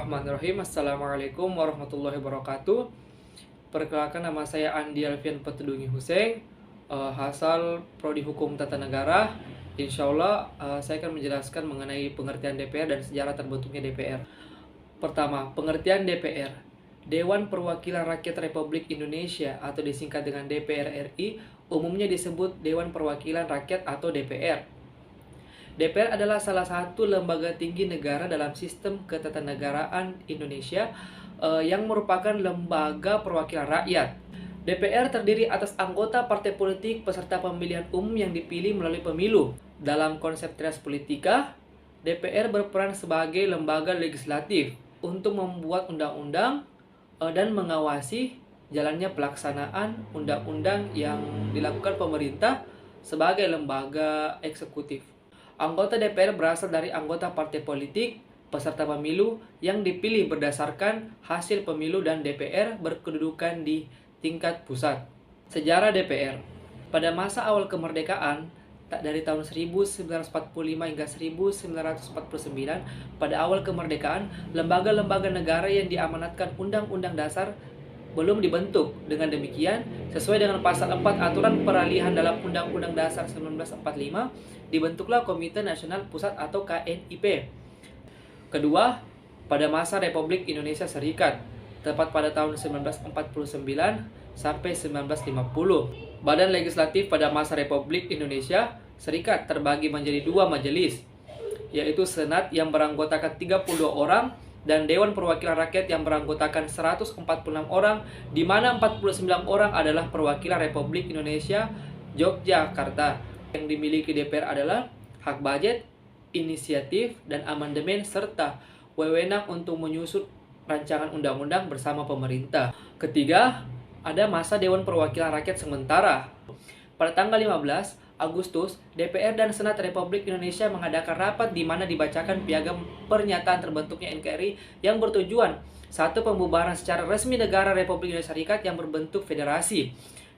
Bismillahirrahmanirrahim. Assalamualaikum warahmatullahi wabarakatuh. Perkenalkan, nama saya Andi Alfian Petudungi Hussein, asal Prodi Hukum Tata Negara. Insya Allah saya akan menjelaskan mengenai pengertian DPR dan sejarah terbentuknya DPR. Pertama, pengertian DPR. Dewan Perwakilan Rakyat Republik Indonesia atau disingkat dengan DPR RI, umumnya disebut Dewan Perwakilan Rakyat atau DPR. DPR adalah salah satu lembaga tinggi negara dalam sistem ketatanegaraan Indonesia yang merupakan lembaga perwakilan rakyat. DPR terdiri atas anggota partai politik peserta pemilihan umum yang dipilih melalui pemilu. Dalam konsep Trias Politika, DPR berperan sebagai lembaga legislatif untuk membuat undang-undang dan mengawasi jalannya pelaksanaan undang-undang yang dilakukan pemerintah sebagai lembaga eksekutif. Anggota DPR berasal dari anggota partai politik, peserta pemilu yang dipilih berdasarkan hasil pemilu, dan DPR berkedudukan di tingkat pusat. Sejarah DPR. Pada masa awal kemerdekaan, dari tahun 1945 hingga 1949, pada awal kemerdekaan, lembaga-lembaga negara yang diamanatkan Undang-Undang Dasar belum dibentuk. Dengan demikian, sesuai dengan pasal 4 Aturan Peralihan dalam Undang-Undang Dasar 1945, dibentuklah Komite Nasional Pusat atau KNIP. Kedua, pada masa Republik Indonesia Serikat, tepat pada tahun 1949 sampai 1950. Badan legislatif pada masa Republik Indonesia Serikat terbagi menjadi dua majelis, yaitu Senat yang beranggotakan 32 orang dan Dewan Perwakilan Rakyat yang beranggotakan 146 orang, di mana 49 orang adalah perwakilan Republik Indonesia Yogyakarta. Yang dimiliki DPR adalah hak budget, inisiatif, dan amandemen, serta wewenang untuk menyusun rancangan undang-undang bersama pemerintah. Ketiga, ada masa Dewan Perwakilan Rakyat sementara. Pada tanggal 15 Agustus, DPR dan Senat Republik Indonesia mengadakan rapat di mana dibacakan piagam pernyataan terbentuknya NKRI yang bertujuan: 1. Pembubaran secara resmi negara Republik Indonesia Serikat yang berbentuk federasi.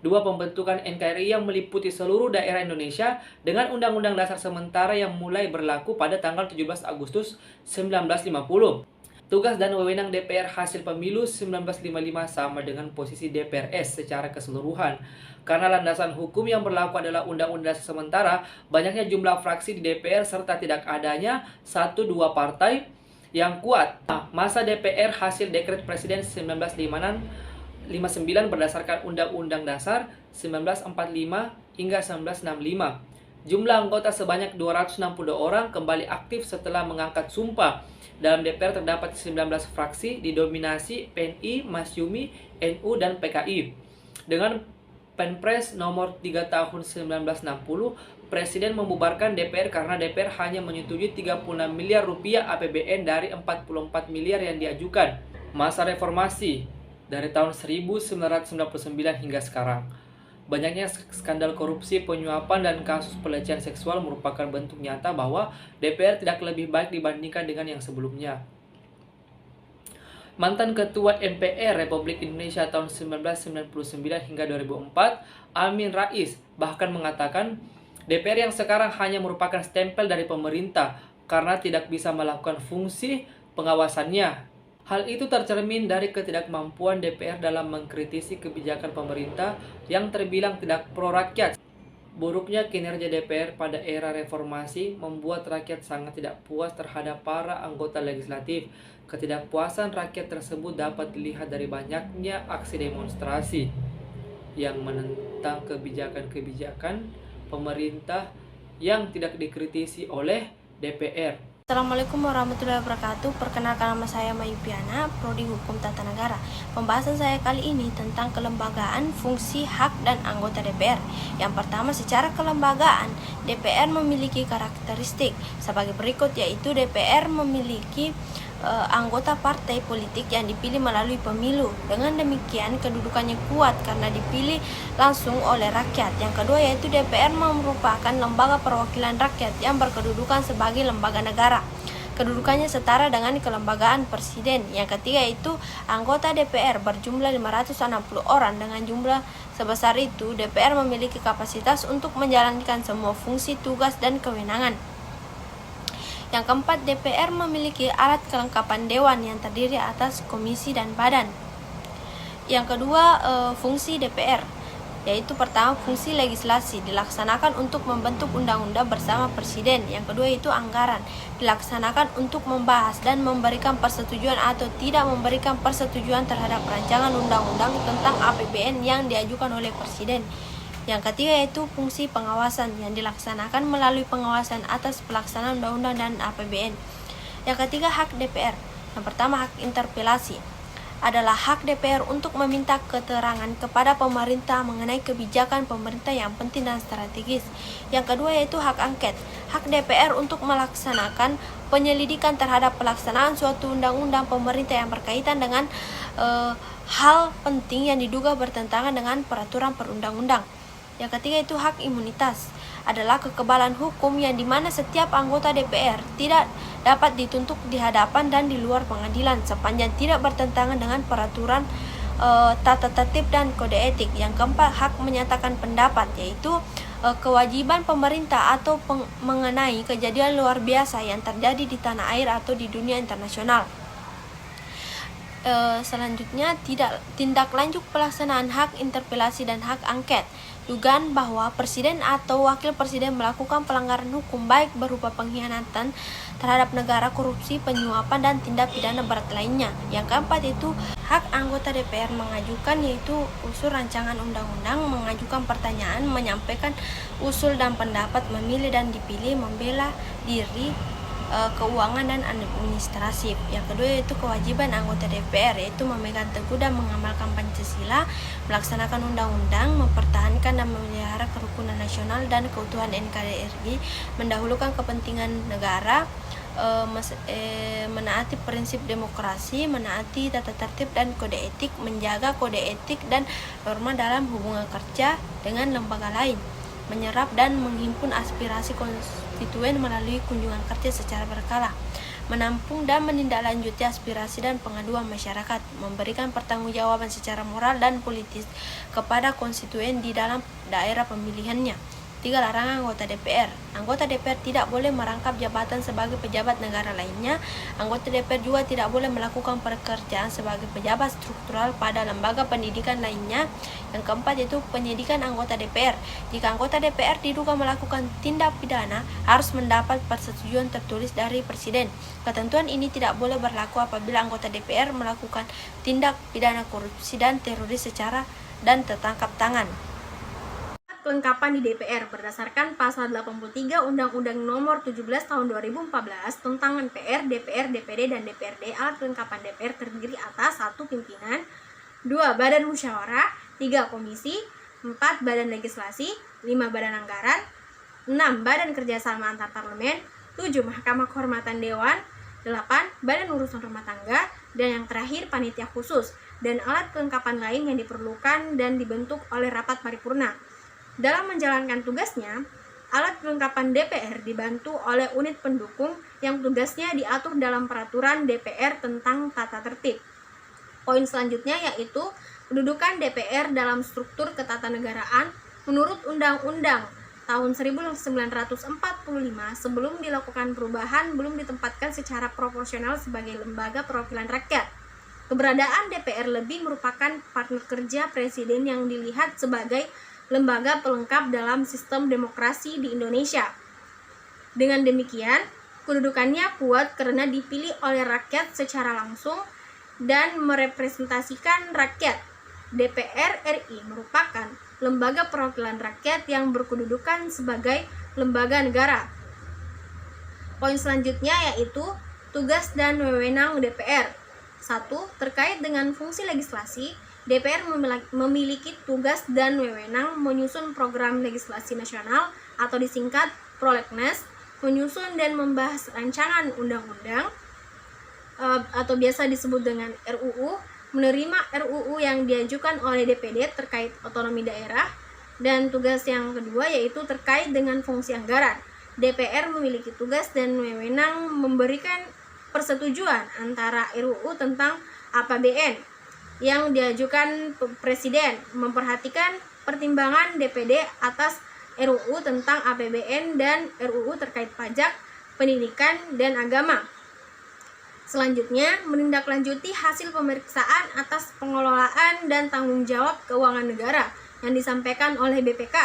2. Pembentukan NKRI yang meliputi seluruh daerah Indonesia dengan Undang-Undang Dasar sementara yang mulai berlaku pada tanggal 17 Agustus 1950. Tugas dan wewenang DPR hasil pemilu 1955 sama dengan posisi DPRS secara keseluruhan. Karena landasan hukum yang berlaku adalah Undang-Undang Dasar sementara, banyaknya jumlah fraksi di DPR serta tidak adanya 1-2 partai yang kuat. Masa DPR hasil Dekret Presiden 1959 berdasarkan Undang-Undang Dasar 1945 hingga 1965. Jumlah anggota sebanyak 262 orang kembali aktif setelah mengangkat sumpah. Dalam DPR terdapat 19 fraksi didominasi PNI, Masyumi, NU, dan PKI. Dengan Penpres nomor 3 tahun 1960, Presiden membubarkan DPR karena DPR hanya menyetujui 36 miliar rupiah APBN dari 44 miliar yang diajukan. Masa reformasi dari tahun 1999 hingga sekarang. Banyaknya skandal korupsi, penyuapan, dan kasus pelecehan seksual merupakan bentuk nyata bahwa DPR tidak lebih baik dibandingkan dengan yang sebelumnya. Mantan Ketua MPR Republik Indonesia tahun 1999 hingga 2004, Amin Rais, bahkan mengatakan DPR yang sekarang hanya merupakan stempel dari pemerintah karena tidak bisa melakukan fungsi pengawasannya. Hal itu tercermin dari ketidakmampuan DPR dalam mengkritisi kebijakan pemerintah yang terbilang tidak pro-rakyat. Buruknya kinerja DPR pada era reformasi membuat rakyat sangat tidak puas terhadap para anggota legislatif. Ketidakpuasan rakyat tersebut dapat dilihat dari banyaknya aksi demonstrasi yang menentang kebijakan-kebijakan pemerintah yang tidak dikritisi oleh DPR. Assalamualaikum warahmatullahi wabarakatuh. Perkenalkan, nama saya Mayupiana, Prodi Hukum Tata Negara. Pembahasan saya kali ini tentang kelembagaan, fungsi, hak, dan anggota DPR. Yang pertama, secara kelembagaan, DPR memiliki karakteristik sebagai berikut, yaitu DPR memiliki anggota partai politik yang dipilih melalui pemilu. Dengan demikian, kedudukannya kuat karena dipilih langsung oleh rakyat. Yang kedua, yaitu DPR merupakan lembaga perwakilan rakyat yang berkedudukan sebagai lembaga negara. Kedudukannya setara dengan kelembagaan presiden. Yang ketiga, yaitu anggota DPR berjumlah 560 orang. Dengan jumlah sebesar itu, DPR memiliki kapasitas untuk menjalankan semua fungsi, tugas, dan kewenangan. Yang keempat, DPR memiliki alat kelengkapan dewan yang terdiri atas komisi dan badan. Yang kedua, fungsi DPR, yaitu pertama, fungsi legislasi dilaksanakan untuk membentuk undang-undang bersama presiden. Yang kedua itu anggaran, dilaksanakan untuk membahas dan memberikan persetujuan atau tidak memberikan persetujuan terhadap rancangan undang-undang tentang APBN yang diajukan oleh presiden. Yang ketiga yaitu fungsi pengawasan yang dilaksanakan melalui pengawasan atas pelaksanaan undang-undang dan APBN. Yang ketiga, hak DPR. Yang pertama, hak interpelasi adalah hak DPR untuk meminta keterangan kepada pemerintah mengenai kebijakan pemerintah yang penting dan strategis. Yang kedua yaitu hak angket. Hak DPR untuk melaksanakan penyelidikan terhadap pelaksanaan suatu undang-undang pemerintah yang berkaitan dengan hal penting yang diduga bertentangan dengan peraturan perundang-undang. Yang ketiga itu hak imunitas, adalah kekebalan hukum yang dimana setiap anggota DPR tidak dapat dituntut di hadapan dan di luar pengadilan sepanjang tidak bertentangan dengan peraturan tata tertib dan kode etik. Yang keempat, hak menyatakan pendapat, yaitu kewajiban pemerintah atau mengenai kejadian luar biasa yang terjadi di tanah air atau di dunia internasional. Selanjutnya, tindak lanjut pelaksanaan hak interpelasi dan hak angket. Dugaan bahwa presiden atau wakil presiden melakukan pelanggaran hukum baik berupa pengkhianatan terhadap negara, korupsi, penyuapan, dan tindak pidana berat lainnya. Yang keempat itu hak anggota DPR mengajukan, yaitu usul rancangan undang-undang, mengajukan pertanyaan, menyampaikan usul dan pendapat, memilih dan dipilih, membela diri, keuangan dan administrasi. Yang kedua yaitu kewajiban anggota DPR, yaitu memegang teguh dan mengamalkan Pancasila, melaksanakan undang-undang, mempertahankan dan memelihara kerukunan nasional dan keutuhan NKRI, mendahulukan kepentingan negara, menaati prinsip demokrasi, menaati tata tertib dan kode etik, menjaga kode etik dan norma dalam hubungan kerja dengan lembaga lain, menyerap dan menghimpun aspirasi konstituen melalui kunjungan kerja secara berkala, menampung dan menindaklanjuti aspirasi dan pengaduan masyarakat, memberikan pertanggungjawaban secara moral dan politis kepada konstituen di dalam daerah pemilihannya. 3. Larangan anggota DPR. Anggota DPR tidak boleh merangkap jabatan sebagai pejabat negara lainnya. Anggota DPR juga tidak boleh melakukan pekerjaan sebagai pejabat struktural pada lembaga pendidikan lainnya. Yang keempat yaitu penyidikan anggota DPR. Jika anggota DPR diduga melakukan tindak pidana, harus mendapat persetujuan tertulis dari presiden. Ketentuan ini tidak boleh berlaku apabila anggota DPR melakukan tindak pidana korupsi dan teroris secara dan tertangkap tangan. Kelengkapan di DPR berdasarkan pasal 83 Undang-Undang Nomor 17 Tahun 2014 tentang MPR, DPR, DPD, dan DPRD. Alat kelengkapan DPR terdiri atas 1. Pimpinan, 2. Badan musyawarah, 3. Komisi, 4. Badan legislasi, 5. Badan anggaran, 6. Badan kerjasama antar parlemen, 7. Mahkamah kehormatan dewan, 8. Badan urusan rumah tangga, dan yang terakhir panitia khusus dan alat kelengkapan lain yang diperlukan dan dibentuk oleh rapat paripurna. Dalam menjalankan tugasnya, alat kelengkapan DPR dibantu oleh unit pendukung yang tugasnya diatur dalam peraturan DPR tentang tata tertib. Poin selanjutnya yaitu kedudukan DPR dalam struktur ketatanegaraan menurut Undang-Undang tahun 1945 sebelum dilakukan perubahan belum ditempatkan secara proporsional sebagai lembaga perwakilan rakyat. Keberadaan DPR lebih merupakan partner kerja presiden yang dilihat sebagai lembaga pelengkap dalam sistem demokrasi di Indonesia. Dengan demikian, kedudukannya kuat karena dipilih oleh rakyat secara langsung dan merepresentasikan rakyat. DPR RI merupakan lembaga perwakilan rakyat yang berkedudukan sebagai lembaga negara. Poin selanjutnya yaitu tugas dan wewenang DPR. 1. Terkait dengan fungsi legislasi, DPR memiliki tugas dan wewenang menyusun program legislasi nasional atau disingkat Prolegnas, menyusun dan membahas rancangan undang-undang atau biasa disebut dengan RUU, menerima RUU yang diajukan oleh DPD terkait otonomi daerah, dan tugas yang kedua yaitu terkait dengan fungsi anggaran. DPR memiliki tugas dan wewenang memberikan persetujuan antara RUU tentang APBN yang diajukan presiden, memperhatikan pertimbangan DPD atas RUU tentang APBN dan RUU terkait pajak, pendidikan, dan agama. Selanjutnya, menindaklanjuti hasil pemeriksaan atas pengelolaan dan tanggung jawab keuangan negara yang disampaikan oleh BPK.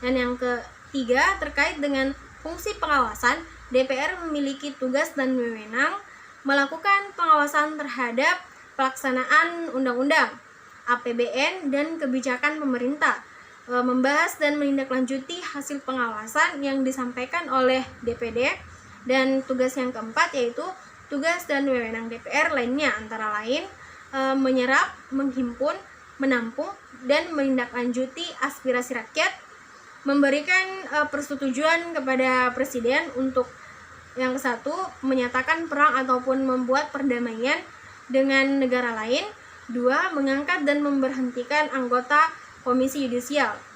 Dan yang ketiga, terkait dengan fungsi pengawasan, DPR memiliki tugas dan wewenang melakukan pengawasan terhadap pelaksanaan undang-undang, APBN, dan kebijakan pemerintah, membahas dan menindaklanjuti hasil pengawasan yang disampaikan oleh DPD. Dan tugas yang keempat yaitu tugas dan wewenang DPR lainnya, antara lain menyerap, menghimpun, menampung, dan menindaklanjuti aspirasi rakyat, memberikan persetujuan kepada Presiden untuk yang satu, menyatakan perang ataupun membuat perdamaian dengan negara lain. Dua, mengangkat dan memberhentikan anggota Komisi Yudisial.